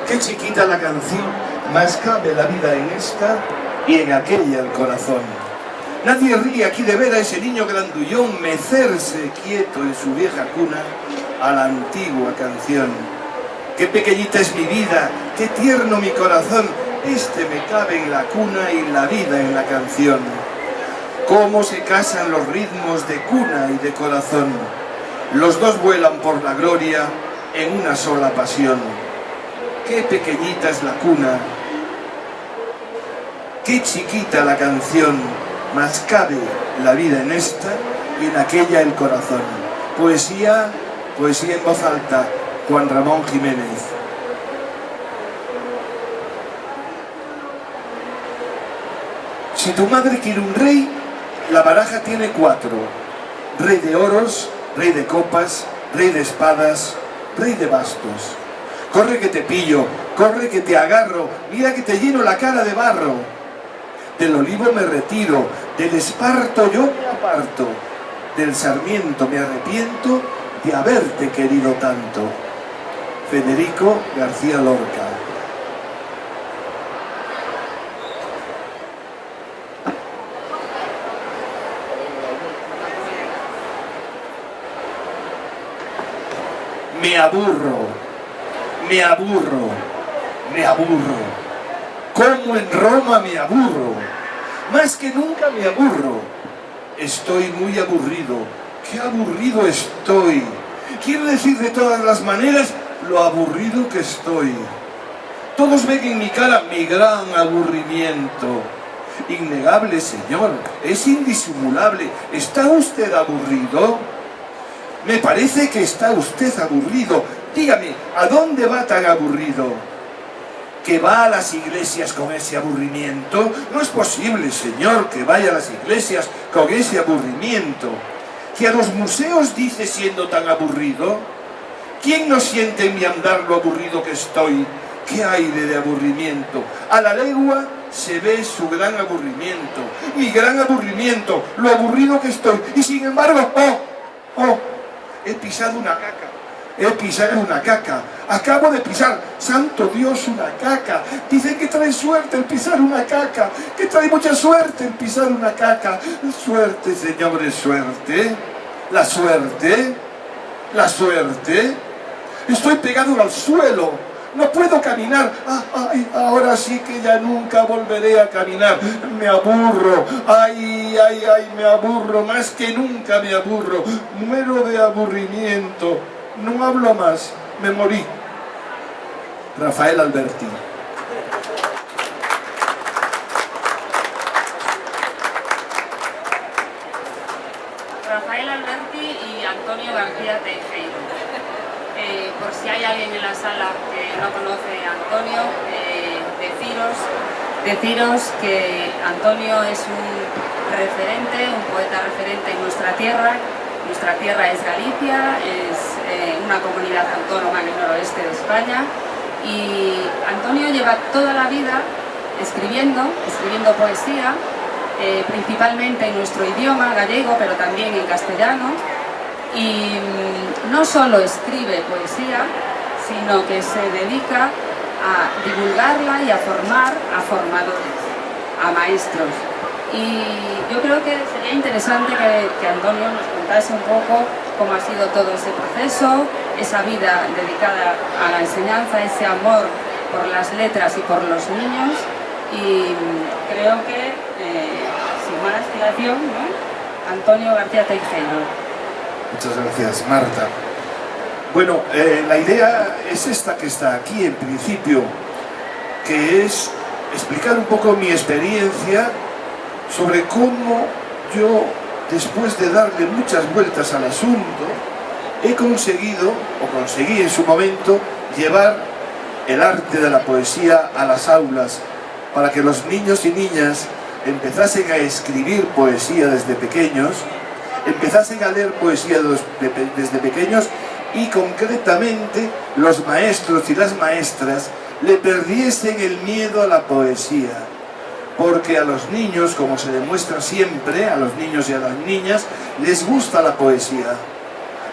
Qué chiquita la canción, más cabe la vida en esta y en aquella el corazón. Nadie ríe aquí de ver a ese niño grandullón mecerse quieto en su vieja cuna a la antigua canción. Qué pequeñita es mi vida, qué tierno mi corazón, este me cabe en la cuna y la vida en la canción. Cómo se casan los ritmos de cuna y de corazón. Los dos vuelan por la gloria en una sola pasión. Qué pequeñita es la cuna, qué chiquita la canción, mas cabe la vida en esta y en aquella el corazón. Poesía en voz alta, Juan Ramón Jiménez. Si tu madre quiere un rey, la baraja tiene 4. Rey de oros, rey de copas, rey de espadas, rey de bastos. Corre que te pillo, corre que te agarro, mira que te lleno la cara de barro. Del olivo me retiro, del esparto yo me aparto, del sarmiento me arrepiento de haberte querido tanto. Federico García Lorca. Me aburro, me aburro, me aburro. Como en Roma me aburro, más que nunca me aburro. Estoy muy aburrido, qué aburrido estoy. Quiero decir de todas las maneras lo aburrido que estoy. Todos ven en mi cara mi gran aburrimiento. Innegable, señor, es indisimulable. ¿Está usted aburrido? Me parece que está usted aburrido. Dígame, ¿a dónde va tan aburrido? ¿Que va a las iglesias con ese aburrimiento? No es posible, señor, que vaya a las iglesias con ese aburrimiento. ¿Que a los museos dice siendo tan aburrido? ¿Quién no siente en mi andar lo aburrido que estoy? ¿Qué aire de aburrimiento? A la legua se ve su gran aburrimiento, mi gran aburrimiento, lo aburrido que estoy. Y sin embargo, he pisado una caca. He pisado una caca. Acabo de pisar, santo Dios, una caca. Dicen que trae suerte el pisar una caca, que trae mucha suerte el pisar una caca. Suerte, señores, suerte. La suerte, la suerte. Estoy pegado al suelo. No puedo caminar. Ay, ahora sí que ya nunca volveré a caminar. Me aburro. Ay, me aburro. Más que nunca me aburro. Muero de aburrimiento. No hablo más, me morí. Rafael Alberti. Rafael Alberti y Antonio García Teijeiro. Por si hay alguien en la sala que no conoce a Antonio, deciros que Antonio es un referente, un poeta referente en nuestra tierra. Nuestra tierra es Galicia, es una comunidad autónoma en el noroeste de España, y Antonio lleva toda la vida escribiendo poesía, principalmente en nuestro idioma gallego, pero también en castellano, y no solo escribe poesía, sino que se dedica a divulgarla y a formar a formadores, a maestros. Y yo creo que sería interesante que Antonio nos contase un poco cómo ha sido todo ese proceso, esa vida dedicada a la enseñanza, ese amor por las letras y por los niños. Y creo que, sin más dilación, ¿no? Antonio García Teijeiro. Muchas gracias, Marta. Bueno, la idea es esta que está aquí en principio, que es explicar un poco mi experiencia sobre cómo yo, después de darle muchas vueltas al asunto, he conseguido, o conseguí en su momento, llevar el arte de la poesía a las aulas, para que los niños y niñas empezasen a escribir poesía desde pequeños, empezasen a leer poesía desde pequeños, y concretamente los maestros y las maestras le perdiesen el miedo a la poesía. Porque a los niños, como se demuestra siempre, a los niños y a las niñas, les gusta la poesía.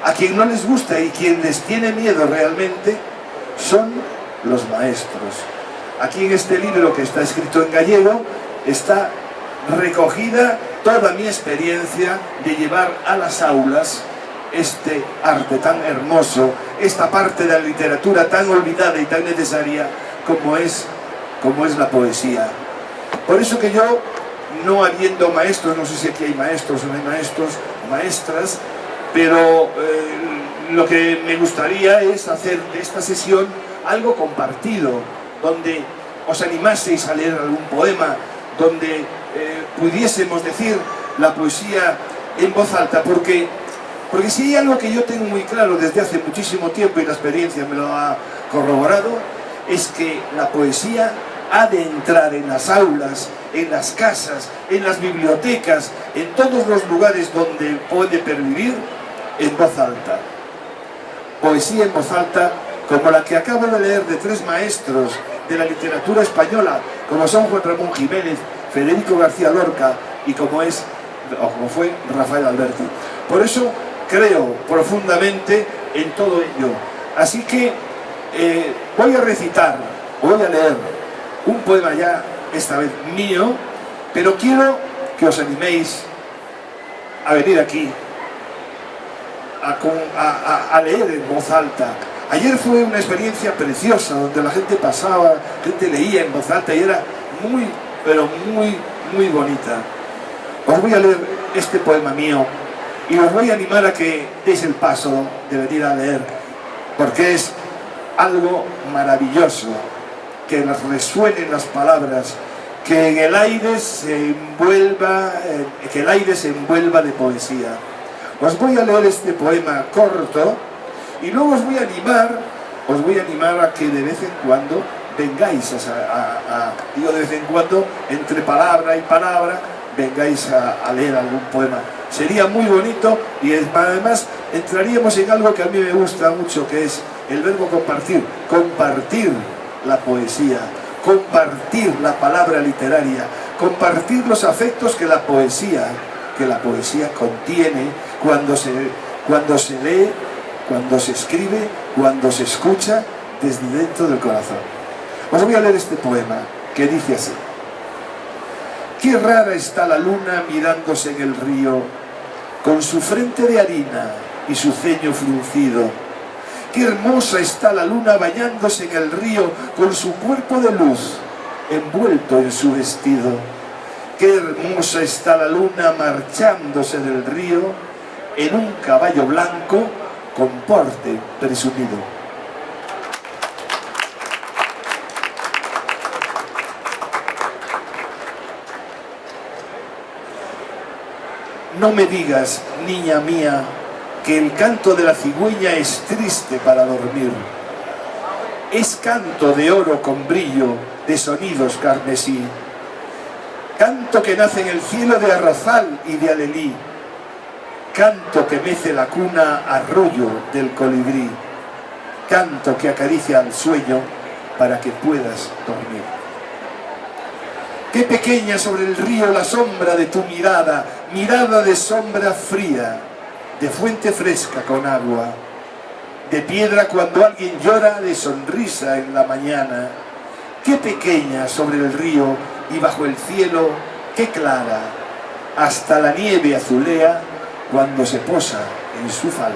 A quien no les gusta y quien les tiene miedo realmente son los maestros. Aquí en este libro, que está escrito en gallego, está recogida toda mi experiencia de llevar a las aulas este arte tan hermoso, esta parte de la literatura tan olvidada y tan necesaria como es la poesía. Por eso que yo, no habiendo maestros, no sé si aquí hay maestros o no hay maestros o maestras, pero lo que me gustaría es hacer de esta sesión algo compartido, donde os animaseis a leer algún poema, donde pudiésemos decir la poesía en voz alta, porque si hay algo que yo tengo muy claro desde hace muchísimo tiempo, y la experiencia me lo ha corroborado, es que la poesía ha de entrar en las aulas, en las casas, en las bibliotecas, en todos los lugares donde puede pervivir, en voz alta. Poesía en voz alta como la que acabo de leer de tres maestros de la literatura española, como son Juan Ramón Jiménez, Federico García Lorca y como fue Rafael Alberti. Por eso creo profundamente en todo ello. Así que voy a recitar, voy a leer un poema ya, esta vez mío, pero quiero que os animéis a venir aquí a leer en voz alta. Ayer fue una experiencia preciosa, donde la gente pasaba, gente leía en voz alta y era muy, pero muy, muy bonita. Os voy a leer este poema mío y os voy a animar a que deis el paso de venir a leer, porque es algo maravilloso, que les resuenen las palabras, que en el aire se envuelva, de poesía. Os voy a leer este poema corto y luego os voy a animar a que de vez en cuando vengáis digo de vez en cuando, entre palabra y palabra, vengáis a leer algún poema. Sería muy bonito y además entraríamos en algo que a mí me gusta mucho, que es el verbo compartir. Compartir la poesía, compartir la palabra literaria, compartir los afectos que la poesía contiene cuando se lee, cuando se escribe, cuando se escucha desde dentro del corazón. Os voy a leer este poema que dice así: qué rara está la luna mirándose en el río, con su frente de harina y su ceño fruncido. Qué hermosa está la luna bañándose en el río, con su cuerpo de luz envuelto en su vestido. Qué hermosa está la luna marchándose del río en un caballo blanco con porte presumido. No me digas, niña mía, que el canto de la cigüeña es triste para dormir. Es canto de oro con brillo, de sonidos carmesí. Canto que nace en el cielo de arrozal y de alelí. Canto que mece la cuna arroyo del colibrí. Canto que acaricia al sueño para que puedas dormir. Qué pequeña sobre el río la sombra de tu mirada, mirada de sombra fría, de fuente fresca con agua, de piedra cuando alguien llora, de sonrisa en la mañana. Qué pequeña sobre el río y bajo el cielo, qué clara, hasta la nieve azulea cuando se posa en su falda.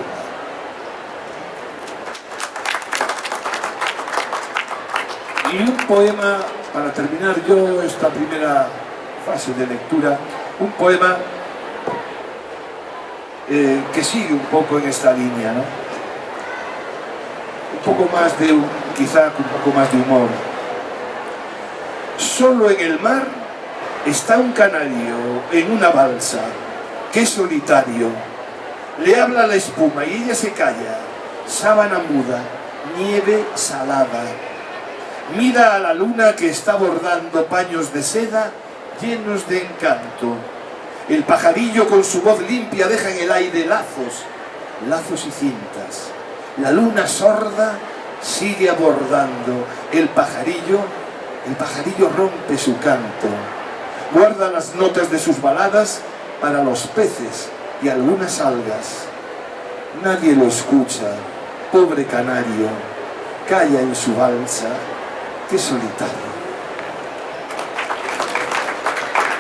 Y un poema, para terminar yo esta primera fase de lectura, un poema que sigue un poco en esta línea, ¿no? Un poco más quizá un poco más de humor. Solo en el mar está un canario en una balsa, qué solitario. Le habla la espuma y ella se calla, sábana muda, nieve salada. Mira a la luna que está bordando paños de seda llenos de encanto. El pajarillo con su voz limpia deja en el aire lazos y cintas. La luna sorda sigue abordando. El pajarillo rompe su canto. Guarda las notas de sus baladas para los peces y algunas algas. Nadie lo escucha, pobre canario, calla en su balsa, qué solitario.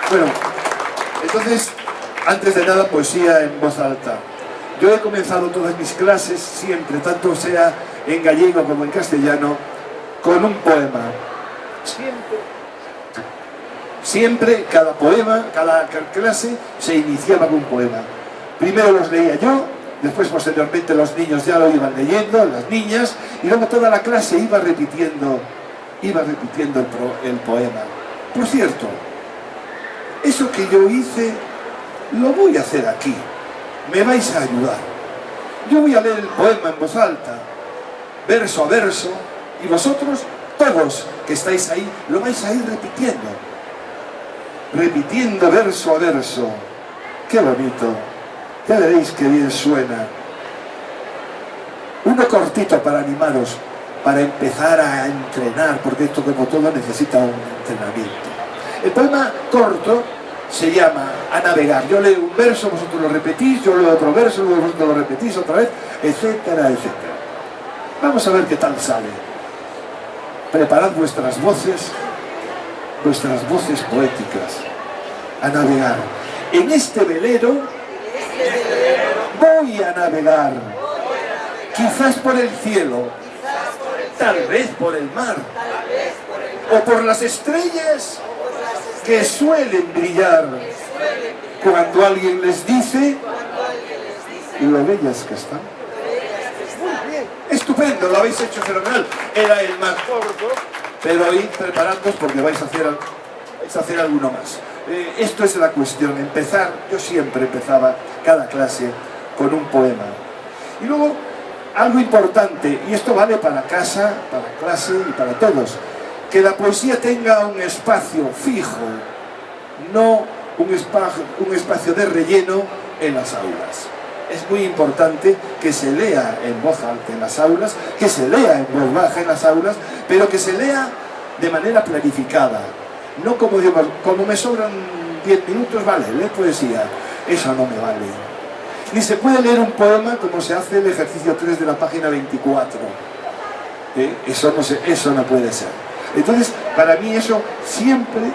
Bueno, entonces, antes de nada, poesía en voz alta. Yo he comenzado todas mis clases siempre, tanto sea en gallego como en castellano, con un poema. Siempre, cada poema, cada clase se iniciaba con un poema. Primero los leía yo, después posteriormente los niños ya lo iban leyendo, las niñas, y luego toda la clase iba repitiendo el poema. Por cierto, eso que yo hice, lo voy a hacer aquí. Me vais a ayudar. Yo voy a leer el poema en voz alta, verso a verso, y vosotros, todos que estáis ahí, lo vais a ir repitiendo. Repitiendo verso a verso. ¡Qué bonito! Ya veréis qué bien suena. Uno cortito para animaros, para empezar a entrenar, porque esto como todo necesita un entrenamiento. El poema corto se llama A navegar. Yo leo un verso, vosotros lo repetís, yo leo otro verso, luego vosotros lo repetís otra vez, etcétera, etcétera. Vamos a ver qué tal sale. Preparad vuestras voces poéticas. A navegar. En este velero voy a navegar. Quizás por el cielo, tal vez por el mar, o por las estrellas que suelen brillar cuando alguien les dice lo bellas que están. Muy bien, estupendo, lo habéis hecho fenomenal. Era el más corto, pero id preparándoos porque vais a hacer alguno más. Esto es la cuestión, empezar. Yo siempre empezaba cada clase con un poema. Y luego, algo importante, y esto vale para casa, para clase y para todos, que la poesía tenga un espacio fijo, no un espacio de relleno en las aulas. Es muy importante que se lea en voz alta en las aulas, que se lea en voz baja en las aulas, pero que se lea de manera planificada. No como digo, como me sobran 10 minutos, vale, lee poesía. Eso no me vale. Ni se puede leer un poema como se hace el ejercicio 3 de la página 24. Eso no puede ser. Entonces, para mí eso siempre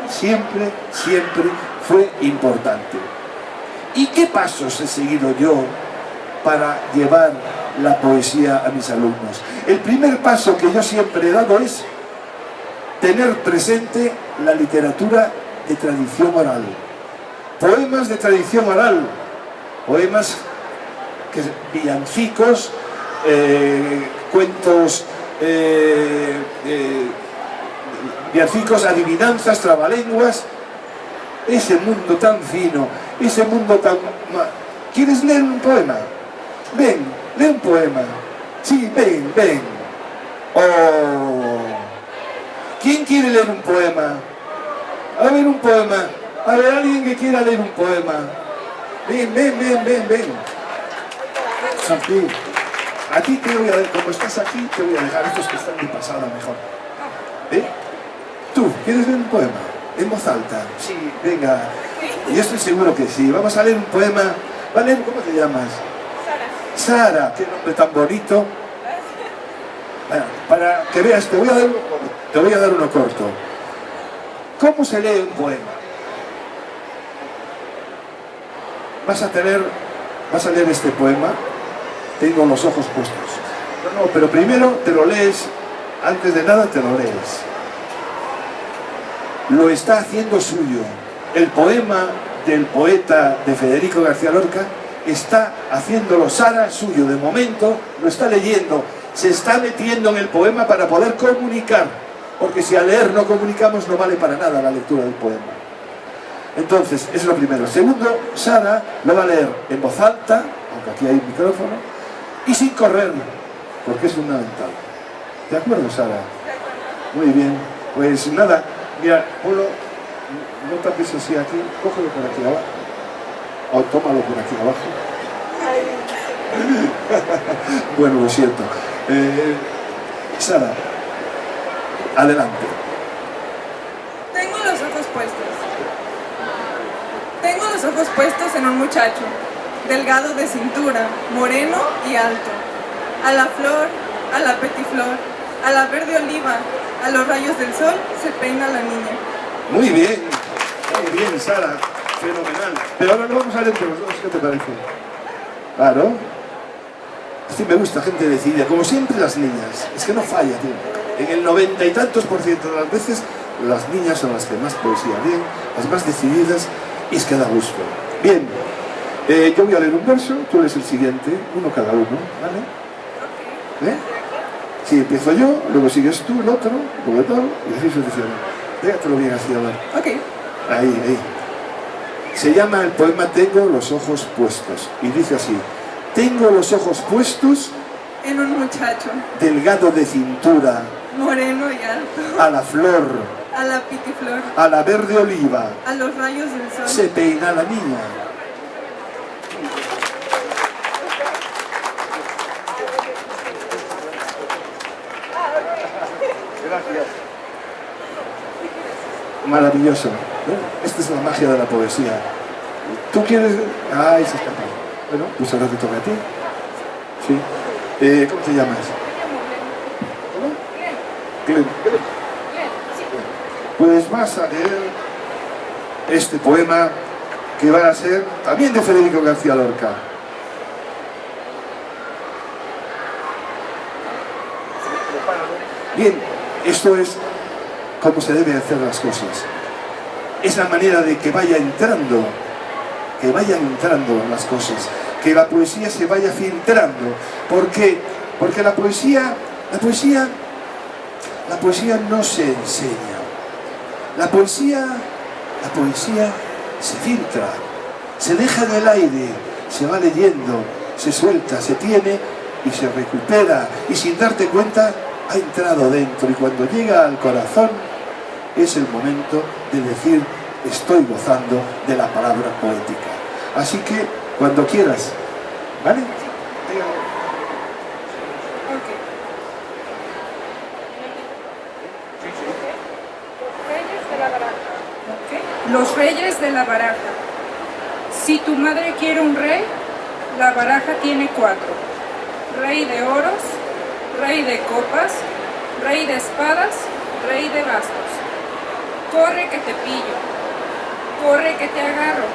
fue importante. ¿Y qué pasos he seguido yo para llevar la poesía a mis alumnos? El primer paso que yo siempre he dado es tener presente la literatura de tradición oral. Poemas de tradición oral, poemas, villancicos, cuentos, villancicos, adivinanzas, trabalenguas, ese mundo tan fino, ese mundo tan... ¿Quieres leer un poema? Ven, lee un poema. Sí, ven. Oh. ¿Quién quiere leer un poema? A ver, un poema. A ver, alguien que quiera leer un poema. Ven. Santi, a ti te voy a dejar, como estás aquí, te voy a dejar estos que están de pasada mejor. ¿Tú quieres leer un poema? En voz alta. Sí, venga. Yo estoy seguro que sí. Vamos a leer un poema. ¿Vale? ¿Cómo te llamas? Sara, qué nombre tan bonito. Bueno, para que veas, te voy a dar uno corto. ¿Cómo se lee un poema? Vas a leer este poema. Tengo los ojos puestos. No, pero primero te lo lees, antes de nada te lo lees. Lo está haciendo suyo. El poema del poeta de Federico García Lorca está haciéndolo Sara suyo. De momento lo está leyendo, se está metiendo en el poema para poder comunicar, porque si al leer no comunicamos no vale para nada la lectura del poema. Entonces, eso es lo primero. Segundo, Sara lo va a leer en voz alta, aunque aquí hay un micrófono, y sin correr, porque es fundamental. ¿De acuerdo, Sara? Muy bien. Pues nada, mira, ponlo, no tapes así aquí, cógelo por aquí abajo, o tómalo por aquí abajo. Bueno, lo siento. Sara, adelante. Tengo los ojos puestos. Tengo los ojos puestos en un muchacho, delgado de cintura, moreno y alto. A la flor, a la petiflor, a la verde oliva, a los rayos del sol, se peina la niña. Muy bien, Sara, fenomenal. Pero ahora lo vamos a leer entre los dos, ¿qué te parece? Claro. Así me gusta, gente decidida. Como siempre las niñas, es que no falla, tío. En el 90 y tantos % de las veces, las niñas son las que más poesía leen, las más decididas, y es que da gusto. Bien, yo voy a leer un verso, tú lees el siguiente, uno cada uno, ¿vale? Sí, empiezo yo, luego sigues tú, el otro, luego todo, y así sucesivamente. Déjatelo bien así, a ver. Ok. Ahí. Se llama el poema Tengo los ojos puestos, y dice así: tengo los ojos puestos En un muchacho, delgado de cintura, moreno y alto, a la flor, a la pitiflor, a la verde oliva, a los rayos del sol. se peina la niña. Gracias. Maravilloso. Esta es la magia de la poesía. ¿Tú quieres...? Ahí se escapa. Bueno, pues ahora te toca a ti. Sí. ¿Cómo te llamas? ¿Cómo? Glenn. Pues vas a leer este poema que va a ser también de Federico García Lorca. Bien, esto es cómo se deben hacer las cosas. Es la manera de que vayan entrando en las cosas, que la poesía se vaya filtrando. ¿Por qué? Porque la poesía no se enseña. La poesía se filtra, se deja en el aire, se va leyendo, se suelta, se tiene y se recupera, y sin darte cuenta ha entrado dentro, y cuando llega al corazón es el momento de decir: estoy gozando de la palabra poética. Así que cuando quieras, ¿vale? Los reyes de la baraja. Si tu madre quiere un rey, la baraja tiene 4. Rey de oros, rey de copas, rey de espadas, rey de bastos. Corre que te pillo, corre que te agarro,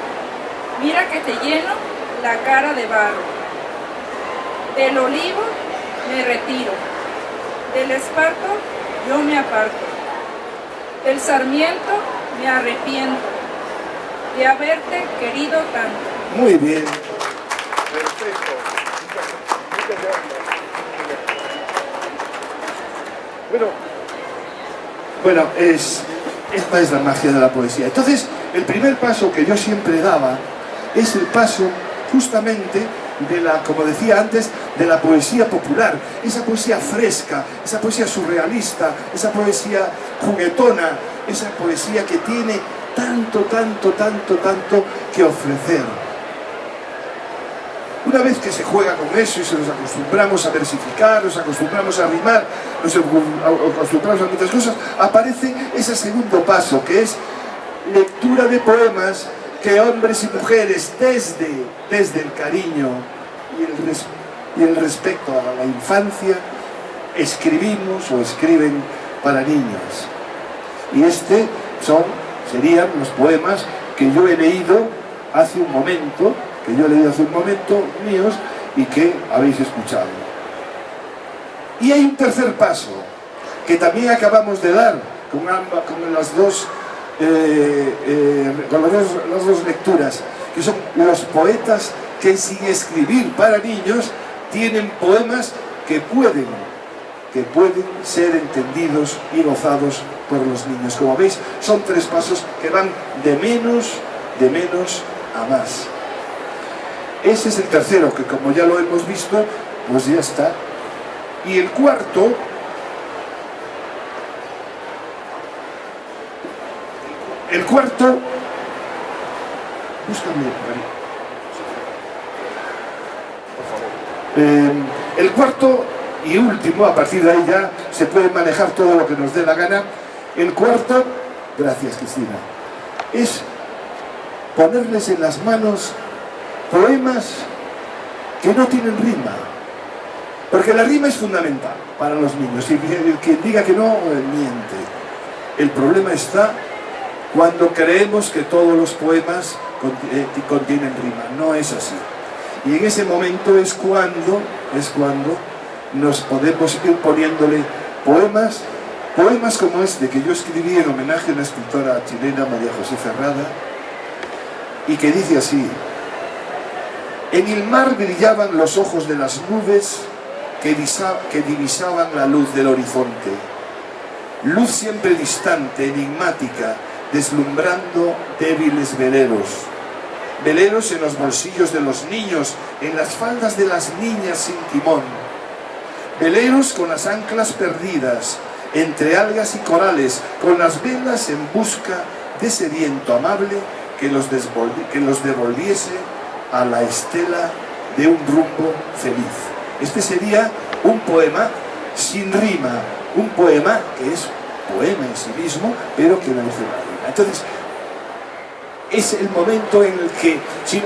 mira que te lleno la cara de barro. Del olivo me retiro, del esparto yo me aparto, del sarmiento me arrepiento de haberte querido tanto. Muy bien. Perfecto. Bueno, esta es la magia de la poesía. Entonces, el primer paso que yo siempre daba es el paso justamente de la, como decía antes, de la poesía popular, esa poesía fresca, esa poesía surrealista, esa poesía juguetona, esa poesía que tiene tanto que ofrecer. Una vez que se juega con eso y se nos acostumbramos a versificar, nos acostumbramos a rimar, nos acostumbramos a muchas cosas, aparece ese segundo paso, que es lectura de que hombres y mujeres desde el cariño y el respeto a la infancia escribimos o escriben para niños. Y serían los poemas que yo he leído hace un momento, míos, y que habéis escuchado. Y hay un tercer paso que también acabamos de dar con las dos lecturas, que son los poetas que sin escribir para niños tienen poemas que pueden ser entendidos y gozados por los niños. Como veis, son 3 pasos que van de menos a más. Ese es el tercero, que como ya lo hemos visto, pues ya está. Y el cuarto, búscame, por favor. El cuarto y último, a partir de ahí ya se puede manejar todo lo que nos dé la gana. El cuarto, gracias Cristina, es ponerles en las manos poemas que no tienen rima, Porque la rima es fundamental para los niños. Y quien diga que no, miente. El problema está cuando creemos que todos los poemas contienen rima. No es así. Y en ese momento es cuando nos podemos ir poniéndole poemas como este que yo escribí en homenaje a una escritora chilena, María José Ferrada, y que dice así: en el mar brillaban los ojos de las nubes que divisaban la luz del horizonte, luz siempre distante, enigmática, deslumbrando débiles veleros. Veleros en los bolsillos de los niños, en las faldas de las niñas sin timón. Veleros con las anclas perdidas, entre algas y corales, con las velas en busca de ese viento amable que los devolviese a la estela de un rumbo feliz. Este sería un poema sin rima, un poema que es poema en sí mismo, pero que no dice la rima. Entonces, es el momento en el que si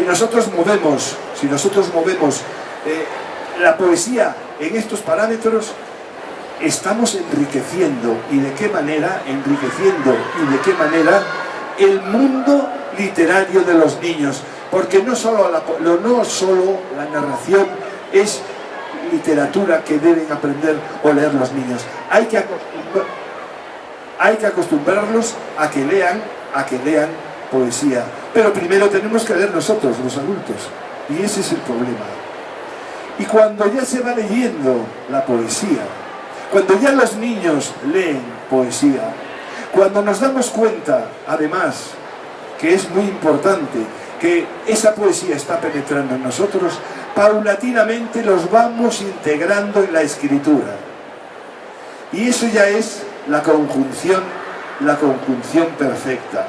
nosotros movemos la poesía en estos parámetros, estamos enriqueciendo. ¿Y de qué manera? Enriqueciendo. ¿Y de qué manera? El mundo literario de los niños. Porque no solo la narración es literatura que deben aprender o leer los niños. Hay que acostumbrarlos a que lean poesía. Pero primero tenemos que leer nosotros, los adultos. Y ese es el problema. Y cuando ya se va leyendo la poesía, cuando ya los niños leen poesía, cuando nos damos cuenta, además, que es muy importante, que esa poesía está penetrando en nosotros, paulatinamente los vamos integrando en la escritura. Y eso ya es la conjunción perfecta.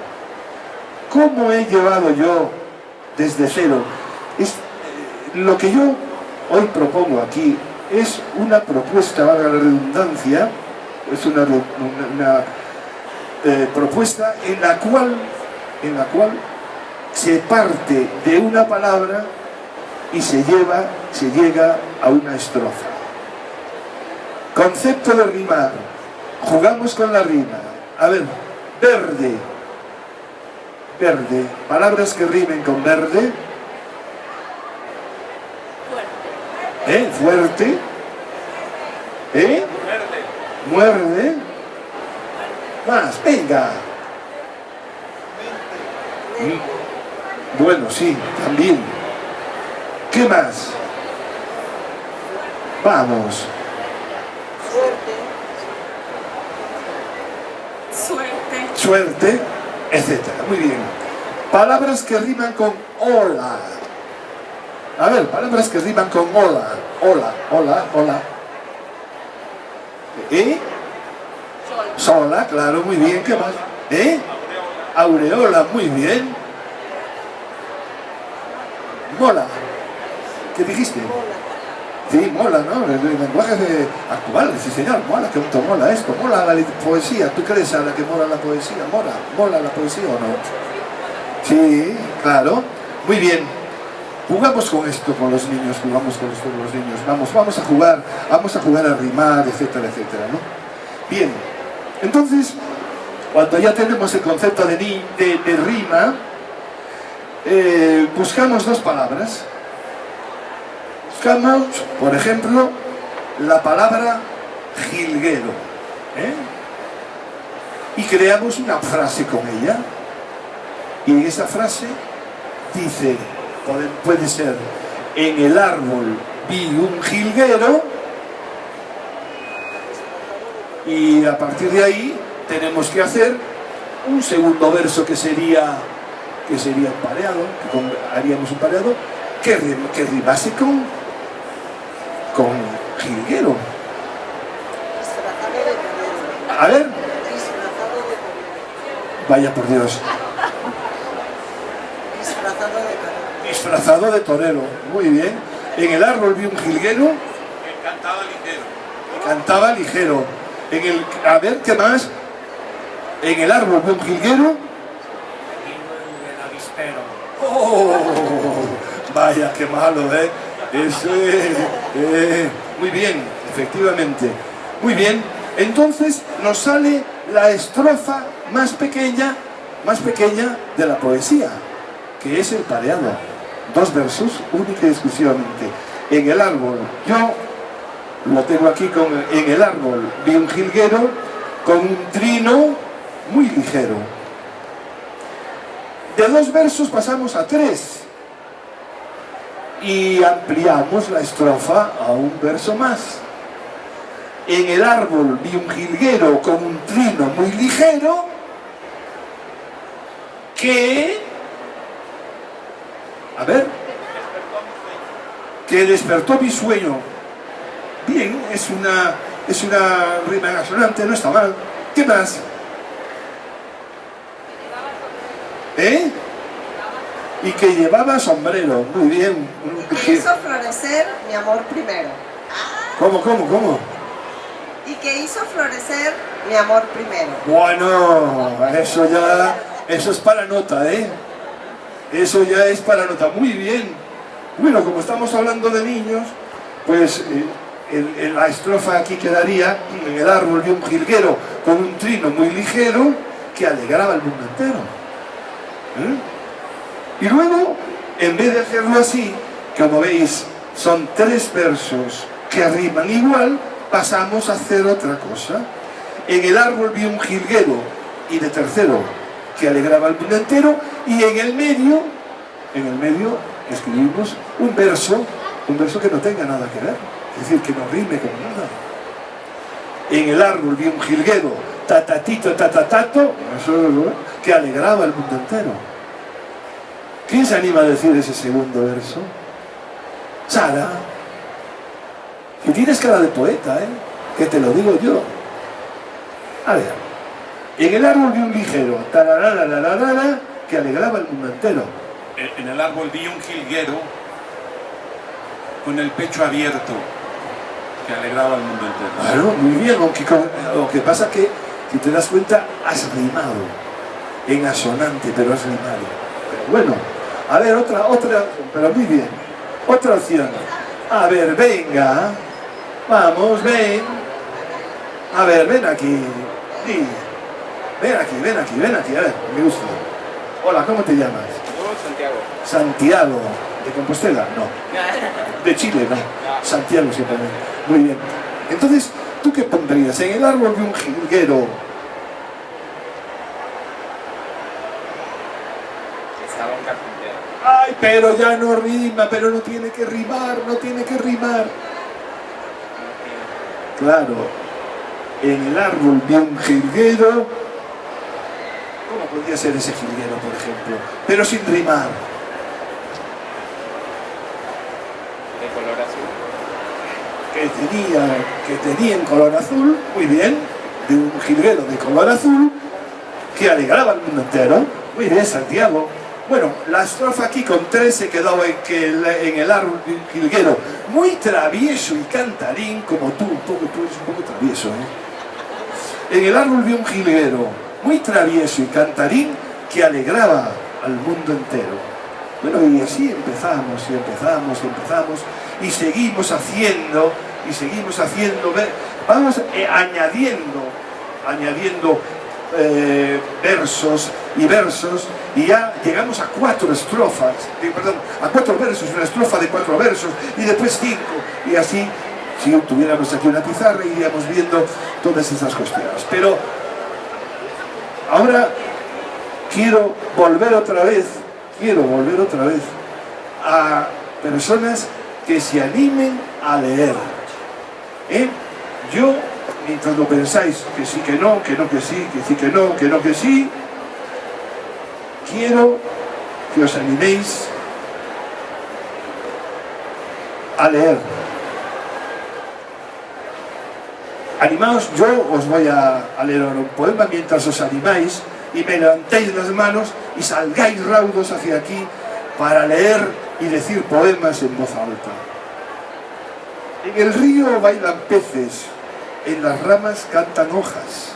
¿Cómo he llevado yo desde cero? Lo que yo hoy propongo aquí es una propuesta, valga la redundancia, es una propuesta en la cual se parte de una palabra y se llega a una estrofa. Concepto de rimar. Jugamos con la rima. A ver, verde. Verde. Palabras que rimen con verde. Fuerte. Muerde. Más, venga. Bueno, sí, también. ¿Qué más? Vamos. Suerte, etcétera. Muy bien. Palabras que riman con hola. A ver, palabras que riman con hola. Hola. Sola, claro, muy bien. ¿Qué más? Aureola, muy bien. Mola. ¿Qué dijiste? Sí, mola, ¿no? El lenguaje actual, sí señor, mola, que mola esto, mola la poesía. ¿Tú crees a la que mola la poesía? ¿Mola la poesía o no? Sí, claro. Muy bien. Jugamos con esto con los niños, Vamos a jugar a rimar, etcétera, etcétera, ¿no? Bien. Entonces, cuando ya tenemos el concepto de rima, buscamos dos palabras. Buscamos, por ejemplo, la palabra jilguero, y creamos una frase con ella. Y en esa frase dice, puede ser: en el árbol vi un jilguero, y a partir de ahí tenemos que hacer un segundo verso que sería pareado, haríamos un pareado que rimase con jilguero. A ver. Vaya por Dios. Disfrazado de torero. Muy bien. En el árbol vi un jilguero. Que cantaba ligero. A ver, ¿qué más? En el árbol vi un jilguero. Oh, vaya, qué malo, Muy bien, efectivamente. Muy bien. Entonces nos sale la estrofa más pequeña de la poesía, que es el pareado. 2 versos, única y exclusivamente. En el árbol, yo lo tengo aquí en el árbol, vi un jilguero con un trino muy ligero. De 2 versos pasamos a 3 y ampliamos la estrofa a un verso más. En el árbol vi un jilguero con un trino muy ligero que... A ver. Que despertó mi sueño. Bien, es una rima asonante, no está mal. ¿Qué más? ¿Eh? Y que llevaba sombrero. Muy bien. Que hizo florecer mi amor primero. ¿Cómo? Y que hizo florecer mi amor primero. Bueno, eso es para nota, ¿eh? Eso ya es para nota. Muy bien. Bueno, como estamos hablando de niños, pues la estrofa aquí quedaría: en el árbol vi un jilguero con un trino muy ligero que alegraba el mundo entero. Y luego, en vez de hacerlo así, como veis, son 3 versos que riman igual, pasamos a hacer otra cosa. En el árbol vi un jilguero, y de tercero, que alegraba el mundo entero, y en el medio escribimos un verso que no tenga nada que ver, es decir, que no rime con nada. En el árbol vi un jilguero, tatatito, tatatato, que alegraba el mundo entero. ¿Quién se anima a decir ese segundo verso? Sara, que tienes cara de poeta, que te lo digo yo. A ver, en el árbol vi un ligero, tarararararara, que alegraba el mundo entero. En el árbol vi un jilguero con el pecho abierto que alegraba al mundo entero. Claro, muy bien, lo que pasa que, si te das cuenta, has rimado en asonante, pero has rimado. Pero bueno, a ver, otra, pero muy bien. Otra opción. A ver, venga. Vamos, ven. A ver, ven aquí. Sí. Ven aquí, a ver, me gusta. Hola, ¿cómo te llamas? Santiago. Santiago. ¿De Compostela? No. De Chile, no. Santiago simplemente. Muy bien. Entonces, ¿tú qué pondrías? En el árbol de un jilguero. Estaba un carpintero. Ay, pero ya no rima, pero no tiene que rimar. Claro. En el árbol de un jilguero. ¿Cómo podría ser ese jilguero, por ejemplo? Pero sin rimar. De color azul. Que tenía en color azul, muy bien, de un jilguero de color azul, que alegraba al mundo entero. Muy bien, Santiago. Bueno, la estrofa aquí con 3 se quedó en el árbol de un jilguero, muy travieso y cantarín, como tú eres un poco travieso, ¿eh? En el árbol de un jilguero, muy travieso y cantarín, que alegraba al mundo entero. Bueno, y así empezamos, y seguimos haciendo, vamos añadiendo versos, y ya llegamos a 4 estrofas, a 4 versos, una estrofa de 4 versos, y después 5, y así, si tuviéramos aquí una pizarra, iríamos viendo todas esas cuestiones. Pero ahora quiero volver otra vez a personas que se animen a leer. Yo, mientras lo pensáis, que sí, que no, que no, que sí, que sí, que no, que no, que sí, quiero que os animéis a leer. Animaos, yo os voy a leer ahora un poema mientras os animáis y me levantéis las manos y salgáis raudos hacia aquí para leer y decir poemas en voz alta. En el río bailan peces, en las ramas cantan hojas,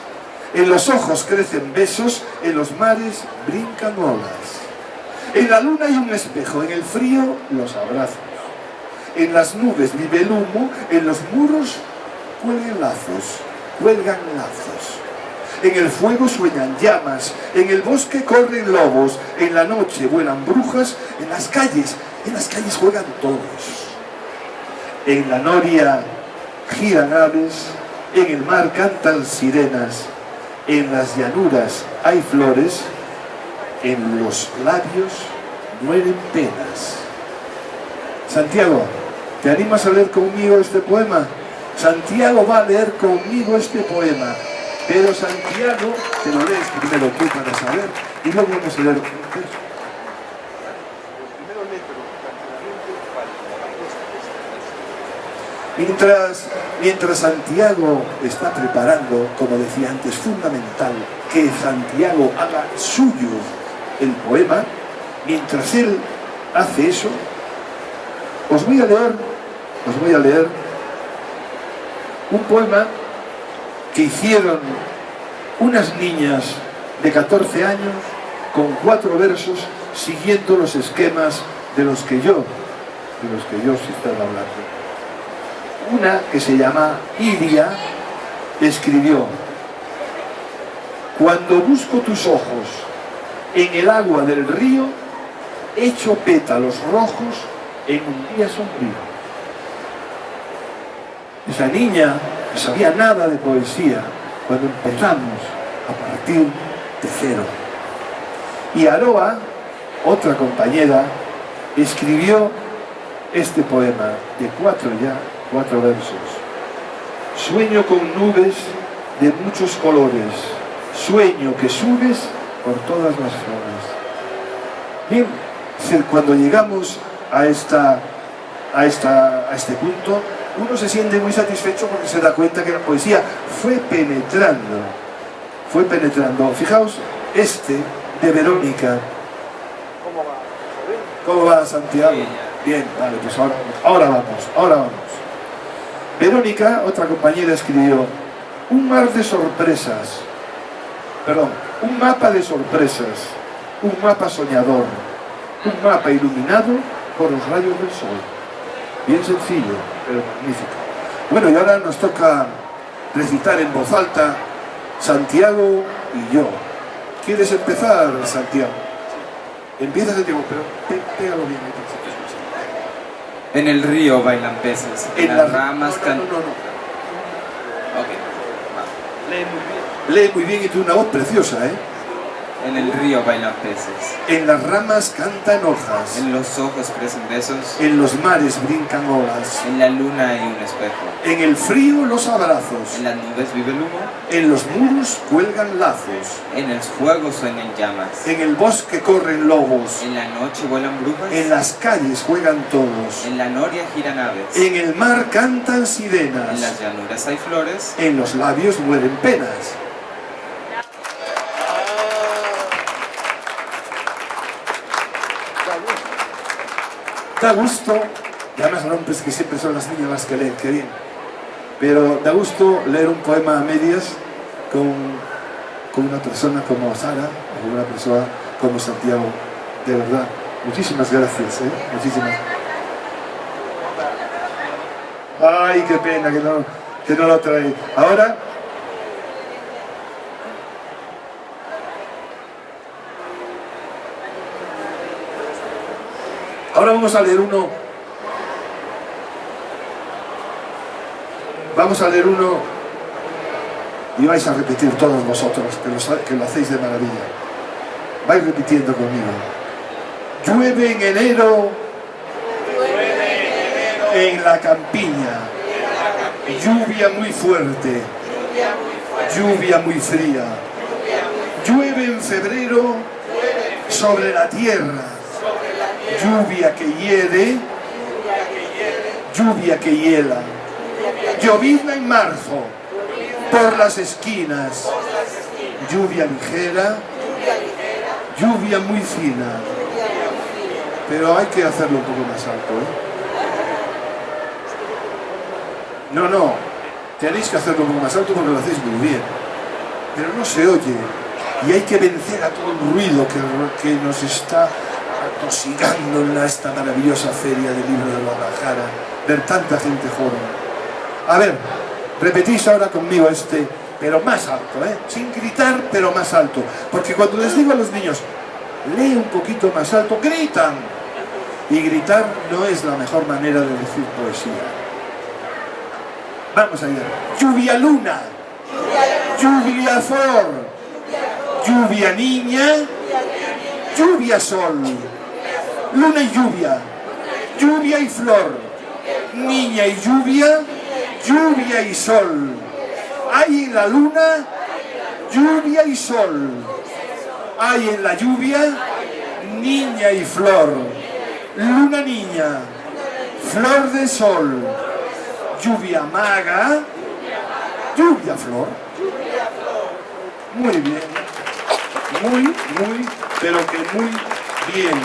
en los ojos crecen besos, en los mares brincan olas. En la luna hay un espejo, en el frío los abrazos. en las nubes vive el humo, en los muros cuelgan lazos. En el fuego sueñan llamas, en el bosque corren lobos, en la noche vuelan brujas, en las calles juegan todos. En la noria giran aves, en el mar cantan sirenas, en las llanuras hay flores, en los labios mueren penas. Santiago, ¿te animas a leer conmigo este poema? Santiago va a leer conmigo este poema, pero Santiago, te lo lees primero tú para saber, y luego vamos a leer un verso. Mientras Santiago está preparando, como decía antes, fundamental que Santiago haga suyo el poema, mientras él hace eso, os voy a leer un poema que hicieron unas niñas de 14 años con 4 versos siguiendo los esquemas de los que yo os estaba hablando. Una que se llama Iria escribió: cuando busco tus ojos en el agua del río, echo pétalos rojos en un día sombrío. Esa niña no sabía nada de poesía cuando empezamos a partir de cero. Y Aroa, otra compañera, escribió este poema de 4 versos. Sueño con nubes de muchos colores, sueño que subes por todas las flores. Bien, cuando llegamos a este punto, uno se siente muy satisfecho porque se da cuenta que la poesía fue penetrando. Fijaos, este de Verónica. ¿Cómo va Santiago? Bien, vale, pues ahora vamos. Verónica, otra compañera, escribió: un mapa de sorpresas, un mapa soñador, un mapa iluminado por los rayos del sol. Bien sencillo, pero magnífico. Bueno, y ahora nos toca recitar en voz alta Santiago y yo. ¿Quieres empezar, Santiago? Empieza, Santiago, pero pégalo bien. En el río bailan peces, en las ramas cantan... Ok, va. Lee muy bien y tiene una voz preciosa, ¿eh? En el río bailan peces, En las ramas cantan hojas, en los ojos crecen besos, en los mares brincan olas, en la luna hay un espejo, en el frío los abrazos, en las nubes vive el humo, en los muros cuelgan lazos, en el fuego suenan llamas, en el bosque corren lobos, en la noche vuelan brujas, en las calles juegan todos, en la noria giran aves, en el mar cantan en sirenas, las llanuras hay flores, en los labios mueren penas. Da gusto, y además rompes que siempre son las niñas las que leen, qué bien. Pero da gusto leer un poema a medias con una persona como Sara, o con una persona como Santiago. De verdad, muchísimas gracias, muchísimas. Ay, qué pena que no lo trae. Ahora vamos a leer uno. Y vais a repetir todos vosotros, que lo hacéis de maravilla. Vais repitiendo conmigo. Llueve en enero en la campiña. Lluvia muy fuerte. Lluvia muy fría. Llueve en febrero sobre la tierra. Lluvia que hiede, lluvia que hiela. Llovizna en marzo, por las esquinas. Lluvia ligera, lluvia muy fina. Pero hay que hacerlo un poco más alto, No, tenéis que hacerlo un poco más alto porque lo hacéis muy bien. Pero no se oye. Y hay que vencer a todo el ruido que nos está atosigando en esta maravillosa feria del libro de Guadalajara, ver tanta gente joven. A ver, repetís ahora conmigo pero más alto, sin gritar, pero más alto. Porque cuando les digo a los niños, lee un poquito más alto, gritan. Y gritar no es la mejor manera de decir poesía. Vamos allá. Lluvia luna, lluvia flor, lluvia niña, lluvia sol, luna y lluvia, lluvia y flor, niña y lluvia, lluvia y sol. Hay en la luna lluvia y sol. Hay en la lluvia niña y flor. Luna niña, flor de sol, lluvia maga, lluvia flor. Muy bien. Muy, pero que muy bien.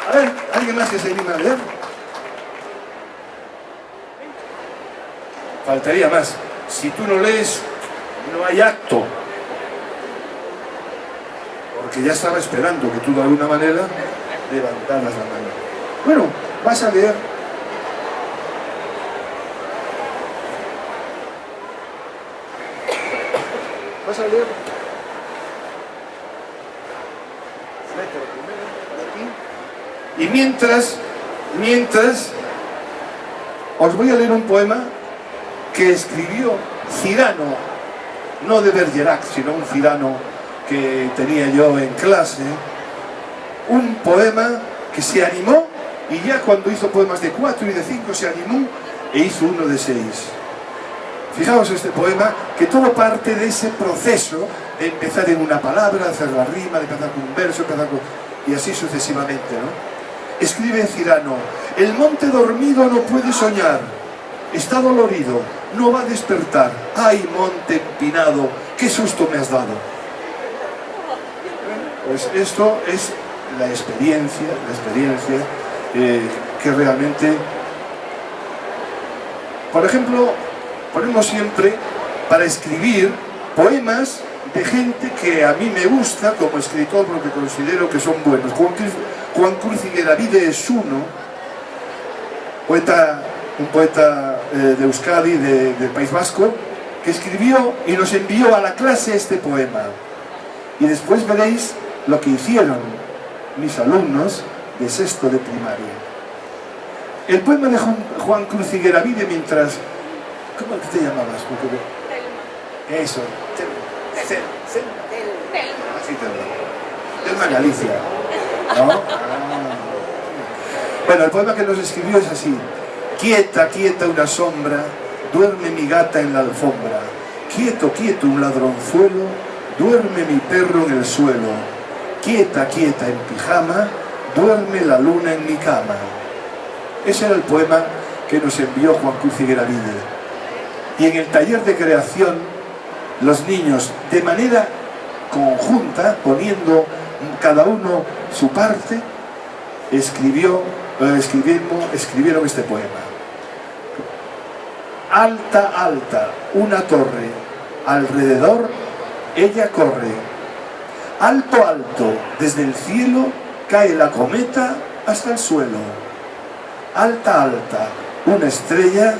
A ver, ¿alguien más que se anima a leer? Faltaría más. Si tú no lees, no hay acto. Porque ya estaba esperando que tú de alguna manera levantaras la mano. Bueno, vas a leer. ¿Vas a leer? Y mientras os voy a leer un poema que escribió Cirano, no de Bergerac, sino un Cirano que tenía yo en clase, un poema que se animó, y ya cuando hizo poemas de 4 y de 5 se animó e hizo uno de 6. Fijaos este poema, que todo parte de ese proceso de empezar en una palabra, de hacer la rima, de empezar con un verso, y así sucesivamente, ¿no? Escribe Cirano: el monte dormido no puede soñar, está dolorido, no va a despertar. ¡Ay, monte empinado, qué susto me has dado! Pues esto es la experiencia que realmente... Por ejemplo, ponemos siempre para escribir poemas de gente que a mí me gusta como escritor, porque considero que son buenos. Juan Cruz Higueravide es uno, un poeta de Euskadi, del País Vasco, que escribió y nos envió a la clase este poema. Y después veréis lo que hicieron mis alumnos de sexto de primaria. El poema de Juan Cruz Higueravide, mientras... ¿Cómo te llamabas? Telma. Eso, Telma Galicia, ¿no? Bueno, el poema que nos escribió es así: quieta, quieta una sombra, duerme mi gata en la alfombra. Quieto, quieto un ladronzuelo, duerme mi perro en el suelo. Quieta, quieta en pijama, duerme la luna en mi cama. Ese era el poema que nos envió Juan Cruz Higueravide. Y en el taller de creación, los niños, de manera conjunta, poniendo cada uno su parte, escribieron este poema. Alta, alta, una torre, alrededor ella corre. Alto, alto, desde el cielo cae la cometa hasta el suelo. Alta, alta, una estrella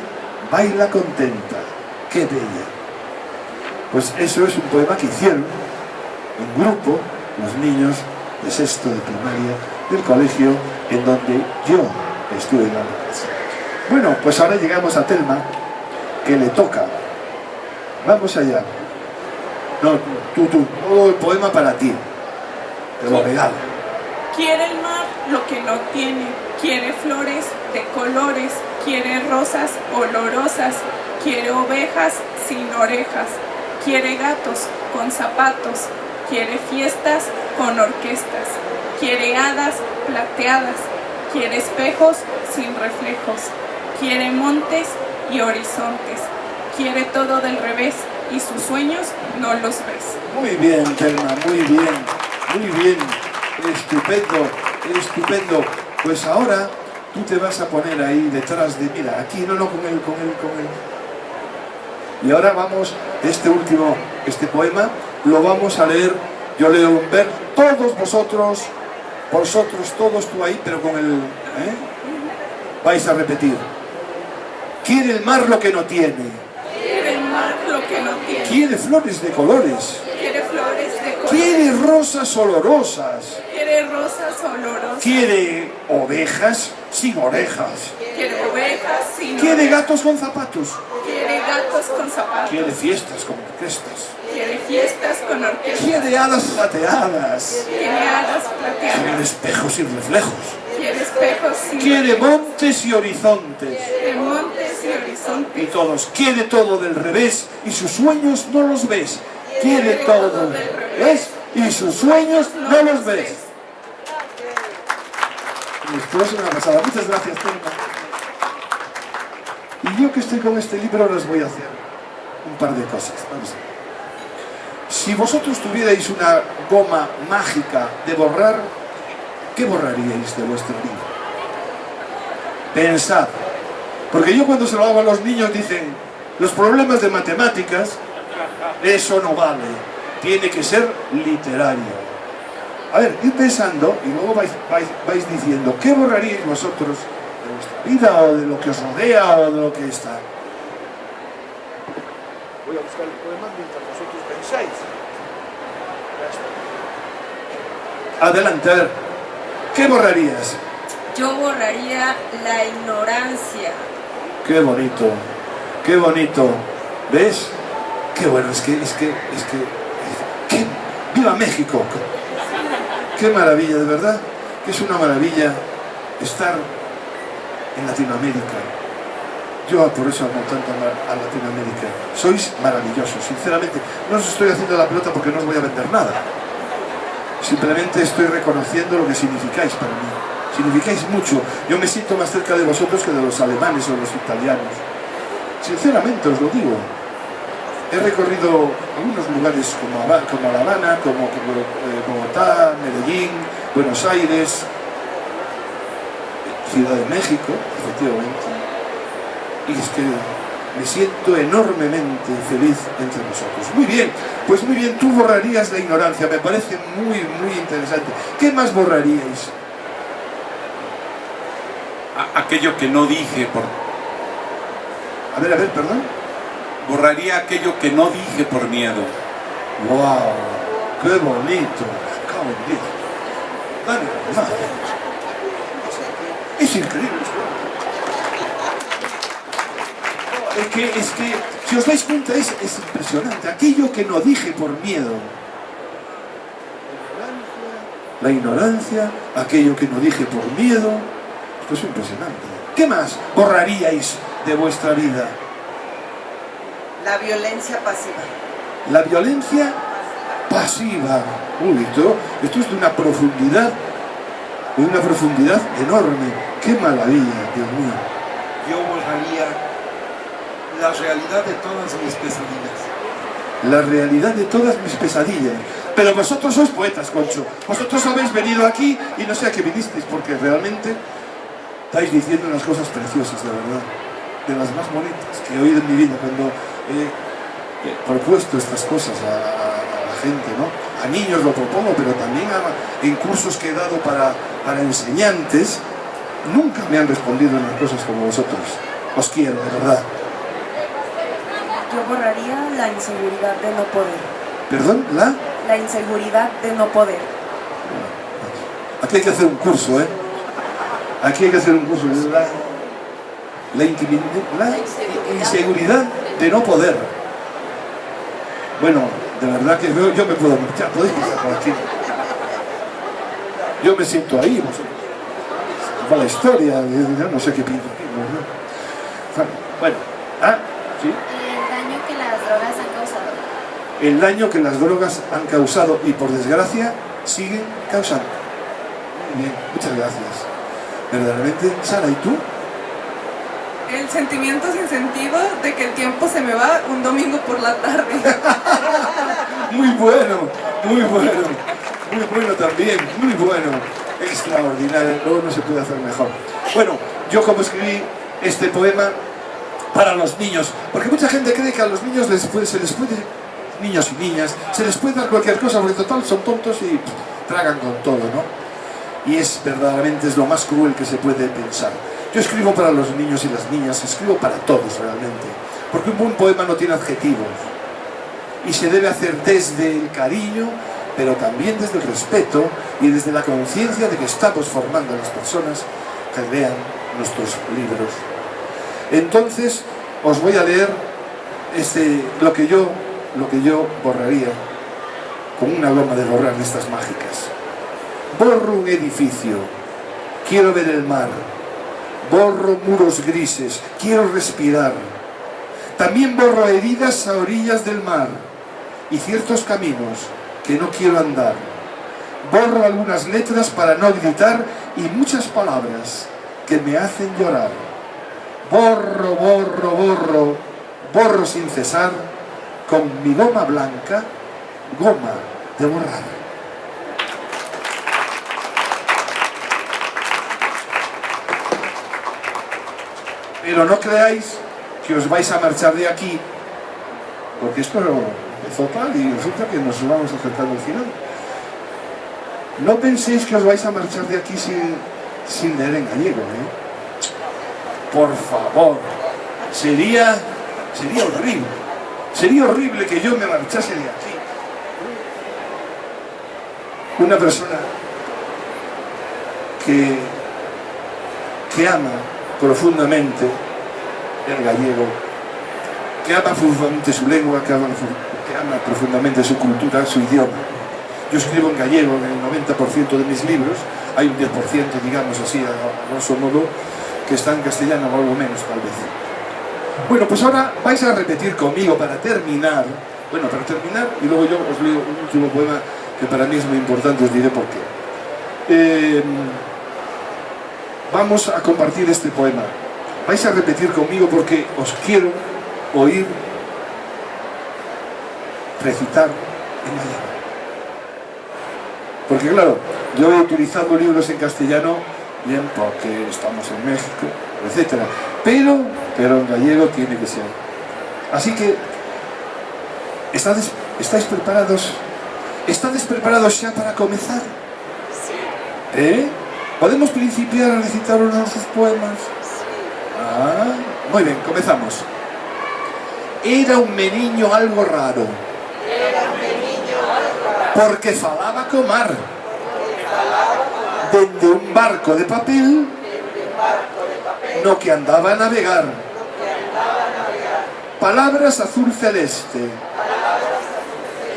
baila contenta. ¡Qué bella! Pues eso es un poema que hicieron en grupo los niños de sexto de primaria del colegio en donde yo estuve en la clase. Bueno, pues ahora llegamos a Telma, que le toca. Vamos allá. No, tú, todo el poema para ti. Te lo regalo. Quiere el mar lo que no tiene, quiere flores de colores, quiere rosas olorosas, quiere ovejas sin orejas, quiere gatos con zapatos, quiere fiestas con orquestas, quiere hadas plateadas, quiere espejos sin reflejos, quiere montes y horizontes, quiere todo del revés y sus sueños no los ves. Muy bien, Telma, muy bien, muy bien, estupendo, estupendo. Pues ahora tú te vas a poner ahí detrás de, mira, aquí, no, con él. Y ahora vamos, este poema, lo vamos a leer, yo leo un verso, todos vosotros Vosotros todos, tú ahí, pero con el... Vais a repetir. Quiere el mar lo que no tiene. Quiere el mar lo que no tiene. Quiere flores de colores. Quiere flores de colores. Quiere rosas olorosas. Quiere rosas olorosas. Quiere ovejas sin orejas. Quiere ovejas sin Quiere orejas. gatos con zapatos. Quiere gatos con zapatos. Quiere fiestas con orquestas. Quiere fiestas con orquesta. Quiere hadas plateadas. Quiere hadas Quiere plateadas. espejos y reflejos. Quiere espejos sin Quiere montes y horizontes. Quiere montes y horizontes. Y todos, quiere todo del revés y sus sueños no los ves. Quiere todo del revés y sus sueños no los ves. Esto es una pasada. Muchas gracias, Telma. Y yo que estoy con este libro les voy a hacer un par de cosas. Vamos a ver. Si vosotros tuvierais una goma mágica de borrar, ¿qué borraríais de vuestra vida? Pensad. Porque yo cuando se lo hago a los niños dicen, los problemas de matemáticas, eso no vale. Tiene que ser literario. A ver, ir pensando y luego vais diciendo, ¿qué borraríais vosotros de vuestra vida o de lo que os rodea o de lo que está? Voy a buscar el poema mientras vosotros pensáis. Adelante, a ver. ¿Qué borrarías? Yo borraría la ignorancia. Qué bonito, qué bonito. ¿Ves? Qué bueno, es que ¡viva México! Qué maravilla, de verdad, que es una maravilla estar en Latinoamérica. Yo por eso amo tanto a Latinoamérica. Sois maravillosos, sinceramente. No os estoy haciendo la pelota porque no os voy a vender nada. Simplemente estoy reconociendo lo que significáis para mí. Significáis mucho. Yo me siento más cerca de vosotros que de los alemanes o los italianos. Sinceramente os lo digo. He recorrido algunos lugares como La Habana, como Bogotá, Medellín, Buenos Aires, Ciudad de México, efectivamente. Y es que me siento enormemente feliz entre vosotros. Muy bien, pues muy bien, tú borrarías la ignorancia, me parece muy, muy interesante. ¿Qué más borraríais? Aquello que no dije por... A ver, perdón. Borraría aquello que no dije por miedo. ¡Wow! ¡Qué bonito! ¡Qué bonito! Dale, más. Es increíble. Es que, si os dais cuenta, es impresionante. Aquello que no dije por miedo. La ignorancia, aquello que no dije por miedo. Esto es impresionante. ¿Qué más borraríais de vuestra vida? La violencia pasiva. La violencia pasiva. Uy, esto es de una profundidad enorme. ¡Qué maravilla, Dios mío! Yo borraría la realidad de todas mis pesadillas. La realidad de todas mis pesadillas. Pero vosotros sois poetas, Concho. Vosotros habéis venido aquí y no sé a qué vinisteis, porque realmente estáis diciendo unas cosas preciosas, de verdad. De las más bonitas que he oído en mi vida cuando he propuesto estas cosas a la gente, ¿no? A niños lo propongo, pero también en cursos que he dado para enseñantes, nunca me han respondido unas cosas como vosotros. Os quiero, de verdad. Yo borraría la inseguridad de no poder. ¿Perdón? La inseguridad de no poder. Aquí hay que hacer un curso, ¿eh? Aquí hay que hacer un curso. La inseguridad de no poder. Bueno, de verdad que yo me puedo marchar. Podéis pasar por aquí. Yo me siento ahí, vosotros. Va la historia, yo no sé qué pinto aquí, ¿no? Bueno, ¿sí? El daño que las drogas han causado. El daño que las drogas han causado y por desgracia siguen causando. Muy bien, muchas gracias. Verdaderamente, Sara, ¿y tú? El sentimiento sin sentido de que el tiempo se me va un domingo por la tarde. Muy bueno, muy bueno. Muy bueno también, muy bueno. Extraordinario, luego no se puede hacer mejor. Bueno, yo como escribí este poema para los niños, porque mucha gente cree que a los niños se les puede, niños y niñas, se les puede dar cualquier cosa, porque total son tontos y tragan con todo, ¿no? y verdaderamente es lo más cruel que se puede pensar. Yo escribo para los niños y las niñas, escribo para todos realmente, porque un buen poema no tiene adjetivos y se debe hacer desde el cariño, pero también desde el respeto y desde la conciencia de que estamos formando a las personas que lean nuestros libros. Entonces os voy a leer lo que yo borraría con una goma de borrar de estas mágicas. Borro un edificio, quiero ver el mar. Borro muros grises, quiero respirar. También borro heridas a orillas del mar y ciertos caminos que no quiero andar. Borro algunas letras para no gritar y muchas palabras que me hacen llorar. Borro, borro, borro, borro sin cesar, con mi goma blanca, goma de borrar. Pero no creáis que os vais a marchar de aquí, porque esto empezó tal y resulta que nos vamos acercando al final. No penséis que os vais a marchar de aquí sin leer en gallego, ¿eh? Por favor, sería horrible. Sería horrible que yo me marchase de aquí. Una persona que ama profundamente el gallego, que ama profundamente su lengua, que ama profundamente su cultura, su idioma. Yo escribo en gallego en el 90% de mis libros, hay un 10%, digamos así, a grosso modo, que está en castellano o algo menos tal vez. Bueno, pues ahora vais a repetir conmigo para terminar, y luego yo os leo un último poema que para mí es muy importante, os diré por qué. Vamos a compartir este poema. Vais a repetir conmigo porque os quiero oír recitar en gallego. Porque claro, yo he utilizado libros en castellano, bien, porque estamos en México, etc. Pero en gallego tiene que ser. Así que, ¿estáis preparados? ¿Estáis preparados ya para comenzar? Sí. ¿Podemos principiar a recitar uno de sus poemas? Muy bien, comenzamos. Era un meniño algo raro, porque falaba co mar, dende un barco de papel, no que andaba a navegar. Palabras azul celeste,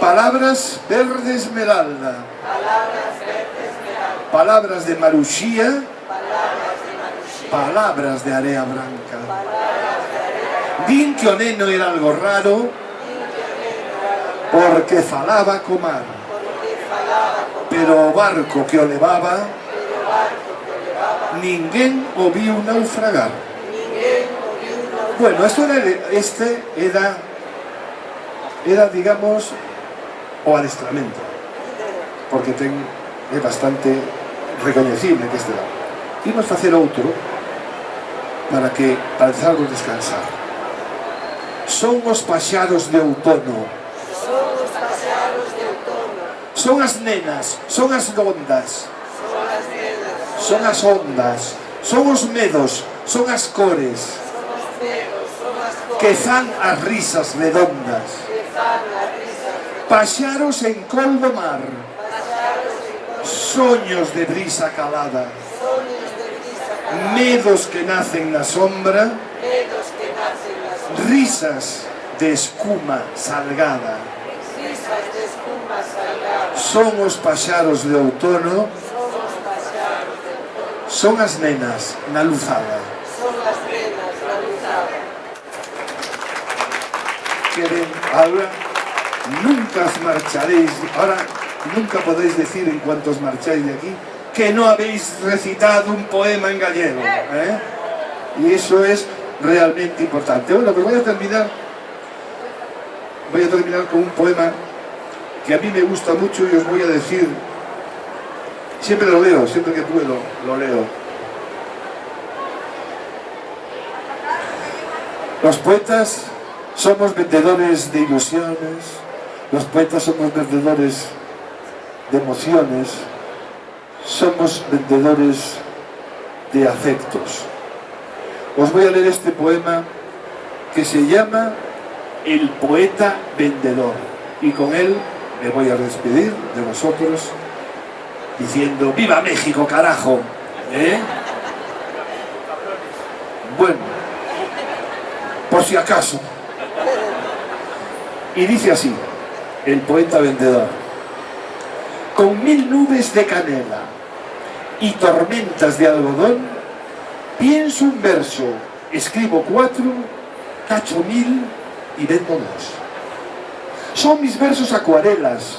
palabras verde esmeralda, palabras de maruxía, palabras de area branca. Din que o neno era algo raro, porque falaba co mar, pero o barco que o levaba, ninguén o viu naufragar. Bueno, era, digamos, o adestramento, porque é bastante recoñecible que este lado. Imos facer outro para dejarvos descansar. Son os paxaros de outono, son as nenas, son as ondas, son as ondas, son os medos, son as cores que fan as risas redondas. Paxaros en col do mar, soños de brisa calada, medos que nacen na sombra, risas de escuma salgada. Son os paxaros de outono, son as nenas na luzada. Que ben, ahora nunca os marcharéis, ahora nunca podéis decir en cuanto os marcháis de aquí que no habéis recitado un poema en gallego, y eso es realmente importante. Bueno, pues voy a terminar con un poema que a mí me gusta mucho y os voy a decir, siempre lo leo, siempre que puedo lo leo. Los poetas somos vendedores de ilusiones, los poetas somos vendedores de emociones, somos vendedores de afectos. Os voy a leer este poema que se llama El poeta vendedor, y con él me voy a despedir de vosotros diciendo ¡Viva México, carajo! Bueno, por si acaso. Y dice así, el poeta vendedor: con 1000 nubes de canela y tormentas de algodón, pienso un verso, escribo 4, tacho 1000 y vendo 2. Son mis versos acuarelas,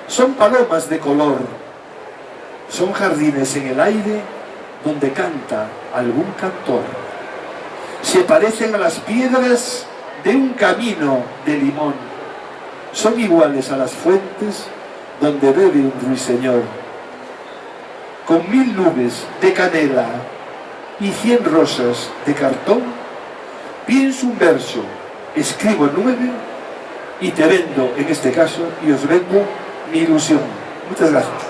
son palomas de color, son jardines en el aire donde canta algún cantor. Se parecen a las piedras de un camino de limón, son iguales a las fuentes donde bebe un ruiseñor. Con 1000 nubes de canela y 100 rosas de cartón, pienso un verso, escribo 9 y te vendo, en este caso, y os vendo mi ilusión. Muchas gracias.